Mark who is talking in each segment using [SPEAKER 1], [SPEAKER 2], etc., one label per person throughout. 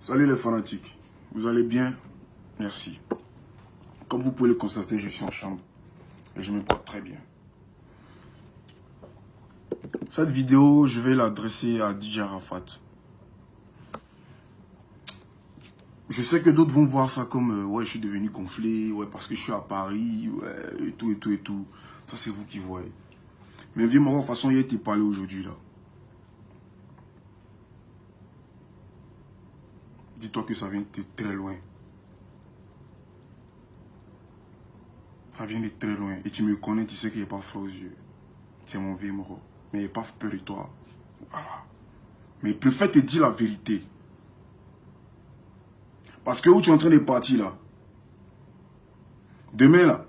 [SPEAKER 1] Salut les fanatiques, vous allez bien? Merci. Comme vous pouvez le constater, je suis en chambre et je me porte très bien. Cette vidéo, je vais l'adresser à DJ Arafat. Je sais que d'autres vont voir ça comme ouais, je suis devenu gonflé, ouais, parce que je suis à Paris, ouais, et tout, et tout, et tout. Ça, c'est vous qui voyez. Mais viens moi, de toute façon, il a été parlé aujourd'hui, là. Dis-toi que ça vient de très loin. Ça vient de très loin. Et tu me connais, tu sais qu'il n'est pas froid aux yeux. C'est mon vieux moro. Mais il n'est pas peur de toi. Voilà. Mais il préfère te dire la vérité. Parce que où tu es en train de partir là, demain là,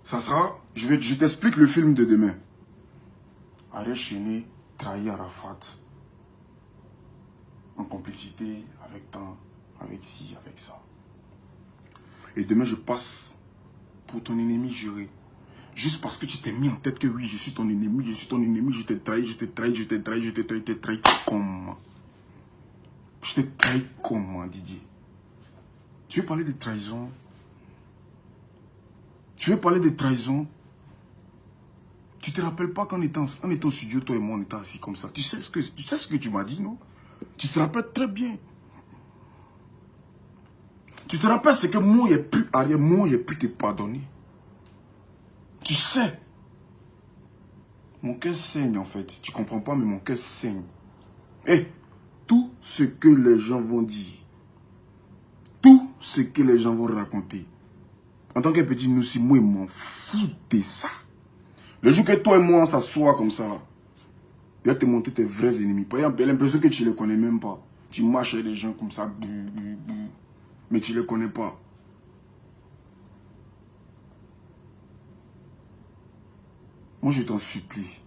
[SPEAKER 1] ça sera, je t'explique le film de demain. Arrête Chéné, trahir Arafat. En complicité, avec tant, avec ci, avec ça. Et demain je passe pour ton ennemi juré. Juste parce que tu t'es mis en tête que oui, je suis ton ennemi, je t'ai trahi, je t'ai trahi, je t'ai trahi, je t'ai trahi, je t'ai trahi comment? Je t'ai trahi comment, Didier? Tu veux parler de trahison? Tu veux parler de trahison? Tu te rappelles pas qu'en étant au studio, toi et moi, on était assis comme ça. Tu sais ce que tu m'as dit, non? Tu te rappelles très bien. Tu te rappelles ce que moi, il n'y a plus arrière, moi, il n'y a plus te pardonner. Tu sais. Mon cœur saigne, en fait. Tu comprends pas, mais mon cœur saigne. Et tout ce que les gens vont dire, tout ce que les gens vont raconter, en tant que petit nous, si moi, je m'en fous de ça. Le jour que toi et moi, on s'assoit comme ça, là, il va te montrer tes vrais ennemis. Par exemple, il y a l'impression que tu ne les connais même pas. Tu marches avec les gens comme ça, mais tu ne les connais pas. Moi, je t'en supplie.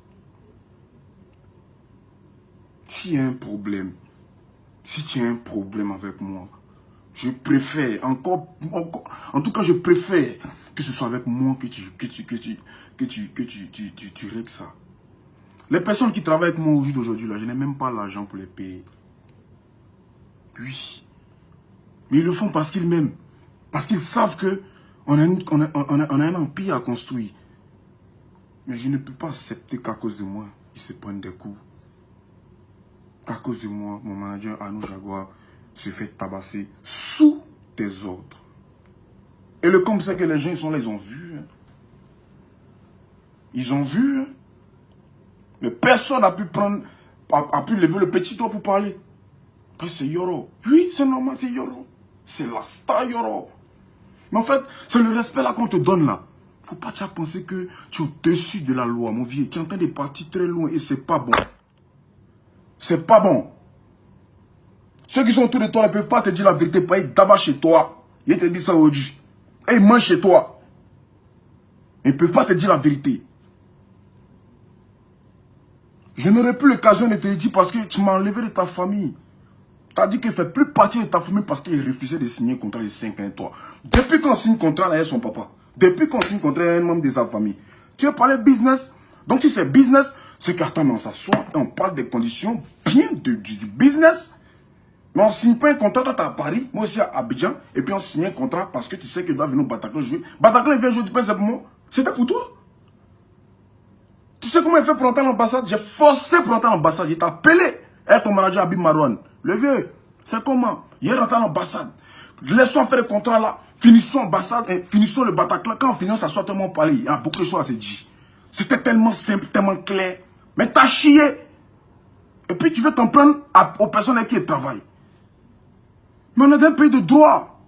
[SPEAKER 1] S'il y a un problème, si tu as un problème avec moi, je préfère, en tout cas, je préfère que ce soit avec moi que tu règles ça. Les personnes qui travaillent avec moi au jour d'aujourd'hui, là, je n'ai même pas l'argent pour les payer. Oui. Mais ils le font parce qu'ils m'aiment. Parce qu'ils savent qu'on a un empire à construire. Mais je ne peux pas accepter qu'à cause de moi, ils se prennent des coups. Qu'à cause de moi, mon manager Arnaud Jaguar se fait tabasser sous tes ordres. Et le comme c'est que les gens ils sont là, ils ont vu. Hein. Ils ont vu. Hein. Mais personne n'a pu prendre, a pu lever le petit doigt pour parler. Parce que c'est Yoro. Oui, c'est normal, c'est Yoro. C'est la star Yoro. Mais en fait, c'est le respect là qu'on te donne là. Faut pas déjà penser que tu es au-dessus de la loi, mon vieux. Tu es en train de partir très loin et c'est pas bon. C'est pas bon. Ceux qui sont autour de toi ne peuvent pas te dire la vérité. Pas être d'abord chez toi. Ils te disent ça aujourd'hui. Et ils mangent chez toi. Ils ne peuvent pas te dire la vérité. Je n'aurai plus l'occasion de te le dire parce que tu m'as enlevé de ta famille. Tu as dit qu'il ne fait plus partie de ta famille parce qu'il refusait de signer un contrat de 5 ans avec toi. Depuis qu'on signe un contrat avec son papa. Depuis qu'on signe un contrat avec un membre de sa famille. Tu veux parler business. Donc si c'est business, c'est qu'attends, on s'assoit et on parle des conditions bien du business. Mais on ne signe pas un contrat, toi tu es à Paris, moi aussi à Abidjan, et puis on signe un contrat parce que tu sais qu'il doit venir au Bataclan jouer. Bataclan vient jouer, tu penses c'est pour moi? C'était pour toi? Tu sais comment il fait pour entrer à l'ambassade? J'ai forcé pour entrer à l'ambassade, il t'a appelé. Et ton manager Abib Marouane. Le vieux, c'est comment? Il est rentré à l'ambassade. Laissons faire le contrat là, finissons l'ambassade, et finissons le Bataclan. Quand on finit, ça soit tellement parlé. Il y a beaucoup de choses à se dire. C'était tellement simple, tellement clair. Mais t'as chié. Et puis tu veux t'en prendre aux personnes avec qui elles travaillent. Mais on est dans un pays de droit.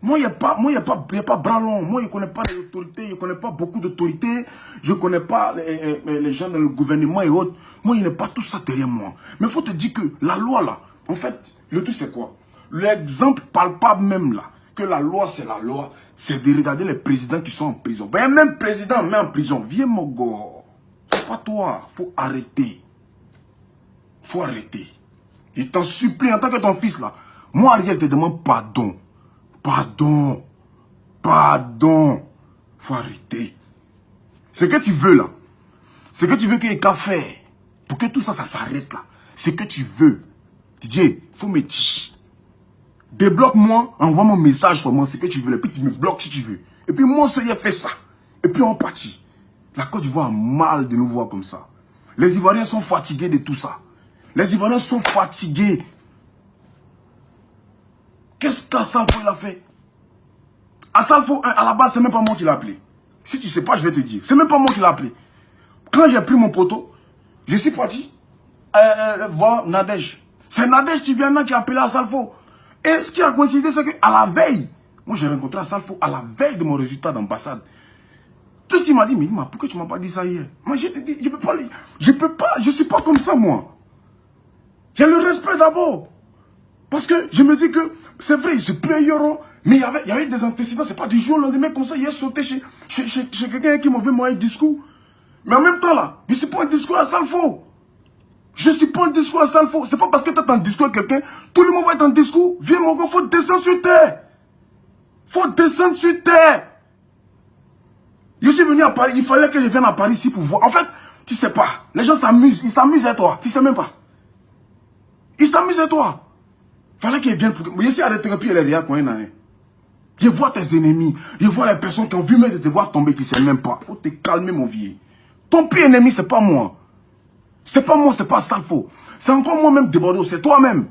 [SPEAKER 1] Moi, il n'y a pas branlon. Moi, je ne connais pas les autorités. Je ne connais pas beaucoup d'autorités. Je ne connais pas les gens dans le gouvernement et autres. Moi, il n'y a pas tout ça derrière moi. Mais il faut te dire que la loi, là, en fait, le truc, c'est quoi? L'exemple palpable même, là, que la loi, c'est la loi, c'est de regarder les présidents qui sont en prison. Ben, même président, met en prison. Viens, mon gars. C'est pas toi. Il faut arrêter. Il faut arrêter. Je t'en supplie, en tant que ton fils, là, moi, Ariel, te demande pardon. Pardon. Pardon. Faut arrêter. Ce que tu veux, là, ce que tu veux qu'il y ait qu'à faire, pour que tout ça, ça s'arrête, là, ce que tu veux, DJ, faut me dire. Débloque-moi, envoie mon message sur moi, ce que tu veux, et puis tu me bloques si tu veux. Et puis moi, j'ai fait ça. Et puis on partit. La Côte d'Ivoire a mal de nous voir comme ça. Les Ivoiriens sont fatigués de tout ça. Les Ivoiriens sont fatigués. Qu'est-ce qu'Assalfo il a fait? Assalfo, à la base, c'est même pas moi qui l'ai appelé. Si tu sais pas, je vais te dire. C'est même pas moi qui l'ai appelé. Quand j'ai pris mon poteau, je suis parti voir Nadège. C'est Nadège qui vient là qui a appelé Assalfo. Et ce qui a coïncidé, c'est qu'à la veille, moi j'ai rencontré Assalfo à la veille de mon résultat d'ambassade. Tout ce qu'il m'a dit, mais pourquoi tu m'as pas dit ça hier? Moi je peux pas, je suis pas comme ça moi. Il y a le respect d'abord. Parce que je me dis que, c'est vrai, je peux Yoro, mais il y avait des antécédents, c'est pas du jour au lendemain comme ça, il est sauté chez quelqu'un qui m'a fait moi un discours. Mais en même temps là, je suis pas un discours à Assalfo. Je suis pas un discours à Assalfo. C'est pas parce que tu es en discours avec quelqu'un, tout le monde va être en discours. Viens mon gars, faut descendre sur terre. Faut descendre sur terre. Je suis venu à Paris, il fallait que je vienne à Paris ici pour voir. En fait, tu sais pas, les gens s'amusent, ils s'amusent à toi, tu sais même pas. Ils s'amusent à toi. Fallait qu'ils viennent pour... Je suis à l'Éthiopie et les Rias, je vois tes ennemis, je vois les personnes qui ont vu même de te voir tomber, tu sais même pas. Faut te calmer mon vieux. Ton pire ennemi, c'est pas moi. C'est pas moi, c'est pas Assalfo. C'est encore moi-même débordé, c'est toi-même.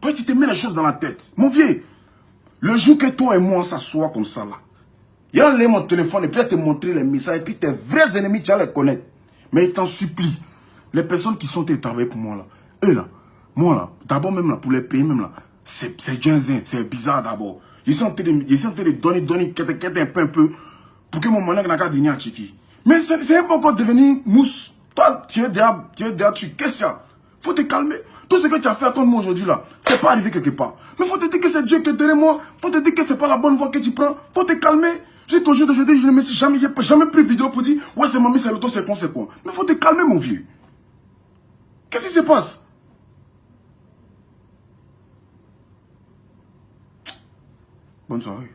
[SPEAKER 1] Toi, tu te mets les choses dans la tête. Mon vieux, le jour que toi et moi, on s'assoit comme ça là, il a allé mon téléphone et puis il te montrer les messages et puis tes vrais ennemis, tu vas les connaître. Mais il t'en supplie. Les personnes qui sont travaillées pour moi là, eux là, moi là, d'abord même là, pour les pays même là, c'est ginzin, c'est bizarre d'abord. Ils sont en train de donner un peu pour que mon monnaie n'a qu'à donner à Tchiki. Mais c'est un peu encore devenir mousse. Toi, tu es déjà, qu'est-ce que c'est? Faut te calmer. Tout ce que tu as fait contre moi aujourd'hui là, c'est pas arrivé quelque part. Mais faut te dire que c'est Dieu qui est derrière moi. Faut te dire que c'est pas la bonne voie que tu prends. Faut te calmer. J'ai toujours aujourd'hui, je ne me suis jamais pris vidéo pour dire ouais c'est mamie, c'est l'auto, c'est quoi. Mais faut te calmer mon vieux. Qu'est-ce qui se passe? Bonne soirée.